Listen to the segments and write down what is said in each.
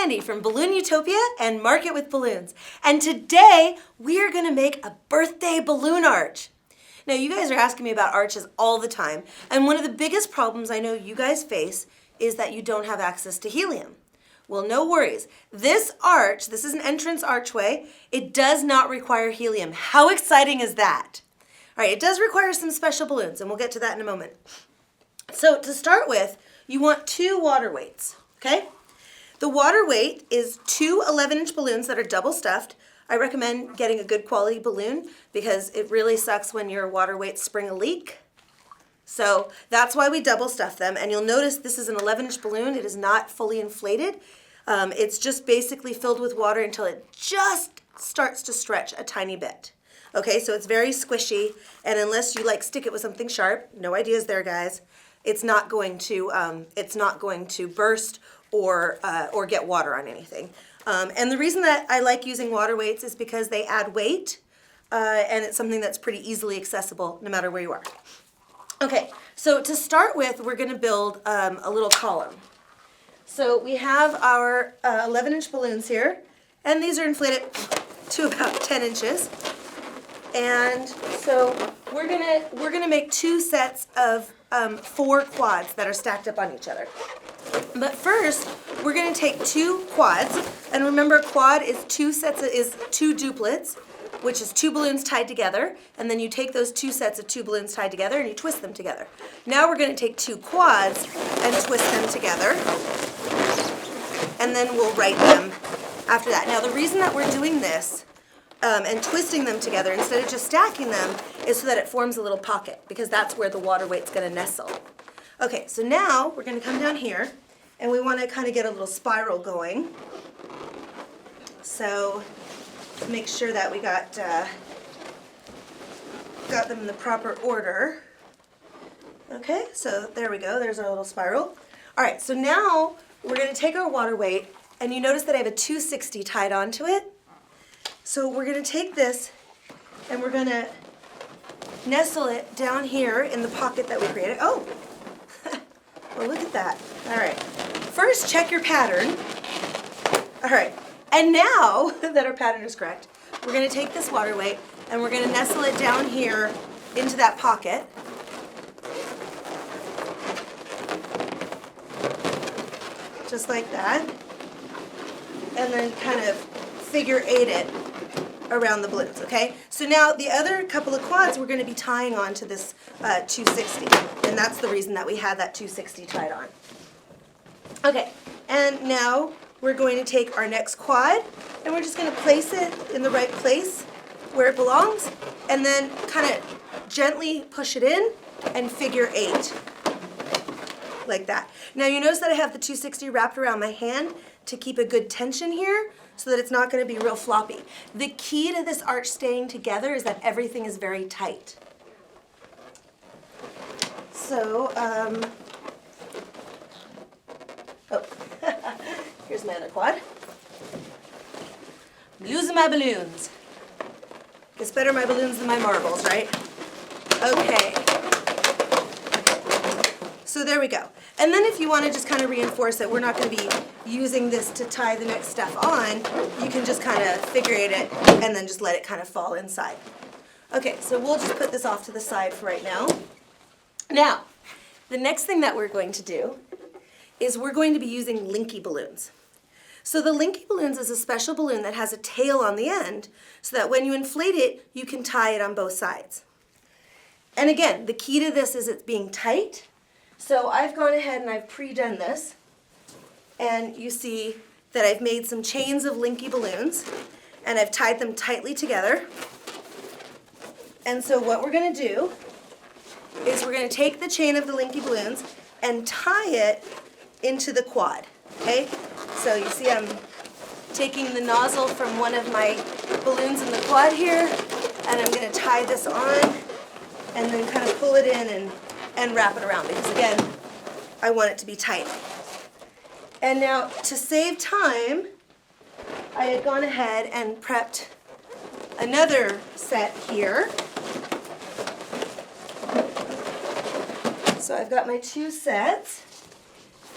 Sandy from Balloon Utopia and Market with Balloons. And today we are going to make a birthday balloon arch. Now you guys are asking me about arches all the time, and one of the biggest problems I know you guys face is that you don't have access to helium. Well, no worries. This arch, this is an entrance archway, it does not require helium. How exciting is that? All right, it does require some special balloons, and we'll get to that in a moment. So to start with, you want 2 water weights, okay? The water weight is 2 11-inch balloons that are double stuffed. I recommend getting a good quality balloon because it really sucks when your water weights spring a leak. So that's why we double stuff them. And you'll notice this is an 11-inch balloon. It is not fully inflated. It's just basically filled with water until it just starts to stretch a tiny bit. Okay, so it's very squishy, and unless you stick it with something sharp, no ideas there, guys, it's not going to burst or get water on anything. And the reason that I like using water weights is because they add weight, and it's something that's pretty easily accessible no matter where you are. Okay, so to start with, we're going to build a little column. So we have our 11-inch balloons here, and these are inflated to about 10 inches. And so we're gonna make 2 sets of 4 quads that are stacked up on each other. But first, we're gonna take 2 quads, and remember, a quad is 2 duplets, which is 2 balloons tied together, and then you take those 2 sets of 2 balloons tied together and you twist them together. Now we're gonna take 2 quads and twist them together, and then we'll write them after that. Now the reason that we're doing this and twisting them together instead of just stacking them is so that it forms a little pocket, because that's where the water weight's going to nestle. Okay, so now we're going to come down here, and we want to kind of get a little spiral going. So make sure that we got them in the proper order. Okay, so there we go. There's our little spiral. All right, so now we're going to take our water weight, and you notice that I have a 260 tied onto it. So we're going to take this and we're going to nestle it down here in the pocket that we created. Oh, well, look at that. All right. First, check your pattern. All right. And now that our pattern is correct, we're going to take this water weight and we're going to nestle it down here into that pocket. Just like that. And then kind of figure 8 it around the balloons, okay? So now the other couple of quads we're going to be tying on to this 260, and that's the reason that we had that 260 tied on. Okay, and now we're going to take our next quad, and we're just going to place it in the right place where it belongs, and then kind of gently push it in and figure 8, like that. Now you notice that I have the 260 wrapped around my hand to keep a good tension here, so that it's not going to be real floppy. The key to this arch staying together is that everything is very tight. So, here's my other quad. I'm losing my balloons. It's better my balloons than my marbles, right? Okay. So there we go. And then if you want to just kind of reinforce it, we're not going to be using this to tie the next stuff on. You can just kind of figure eight it and then just let it kind of fall inside. Okay, so we'll just put this off to the side for right now. Now, the next thing that we're going to do is we're going to be using Linky balloons. So the Linky balloons is a special balloon that has a tail on the end so that when you inflate it, you can tie it on both sides. And again, the key to this is it's being tight. So I've gone ahead and I've pre-done this, and you see that I've made some chains of Linky balloons, and I've tied them tightly together. And so what we're going to do is we're going to take the chain of the Linky balloons and tie it into the quad, okay? So you see I'm taking the nozzle from one of my balloons in the quad here, and I'm going to tie this on and then kind of pull it in and wrap it around, because again, I want it to be tight. And now, to save time, I had gone ahead and prepped another set here. So I've got my 2 sets,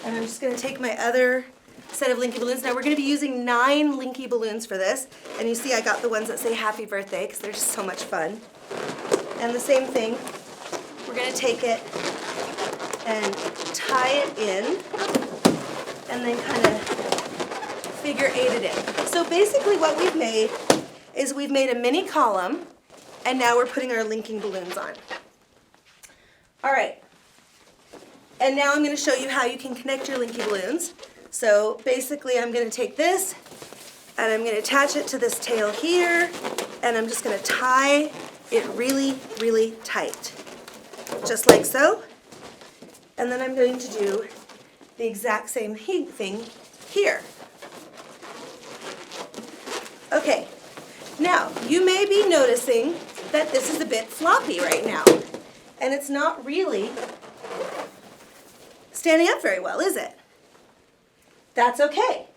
and I'm just going to take my other set of Linky balloons. Now we're going to be using 9 Linky balloons for this. And you see I got the ones that say happy birthday because they're just so much fun. And the same thing, we're going to take it and tie it in and then kind of figure 8 it in. So basically what we've made is we've made a mini column and now we're putting our linking balloons on. All right. And now I'm going to show you how you can connect your linky balloons. So basically I'm going to take this and I'm going to attach it to this tail here and I'm just going to tie it really, really tight. Just like so. And then I'm going to do the exact same thing here. Okay, now you may be noticing that this is a bit floppy right now. And it's not really standing up very well, is it? That's okay.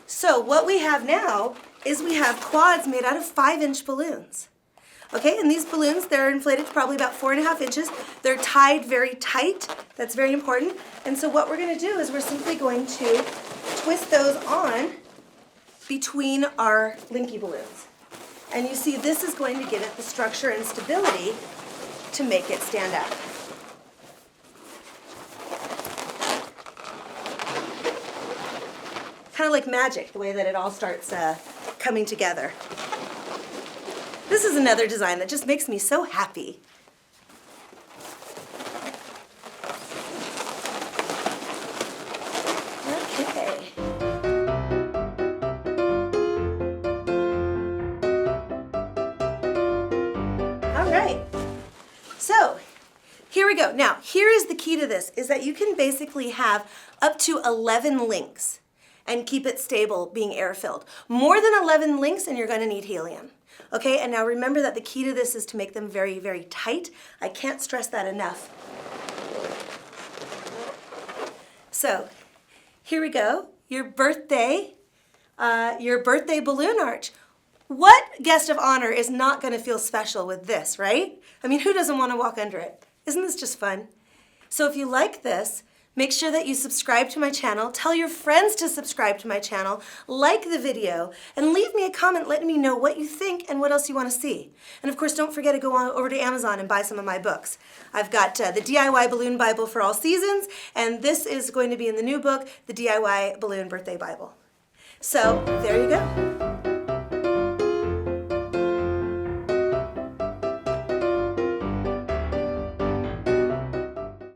So what we have now is we have quads made out of 5-inch balloons. Okay, and these balloons, they're inflated to probably about 4.5 inches. They're tied very tight. That's very important. And so what we're going to do is we're simply going to twist those on between our linky balloons. And you see this is going to give it the structure and stability to make it stand up. Kind of like magic, the way that it all starts coming together. This is another design that just makes me so happy. Okay. All right. So, here we go. Now, here is the key to this, is that you can basically have up to 11 links and keep it stable being air-filled. More than 11 links and you're going to need helium. Okay, and now remember that the key to this is to make them very, very tight. I can't stress that enough. So, here we go. Your birthday balloon arch. What guest of honor is not going to feel special with this, right? I mean, who doesn't want to walk under it? Isn't this just fun? So if you like this, make sure that you subscribe to my channel, tell your friends to subscribe to my channel, like the video, and leave me a comment letting me know what you think and what else you want to see. And of course, don't forget to go on over to Amazon and buy some of my books. I've got the DIY Balloon Bible for all seasons, and this is going to be in the new book, the DIY Balloon Birthday Bible. So there you go.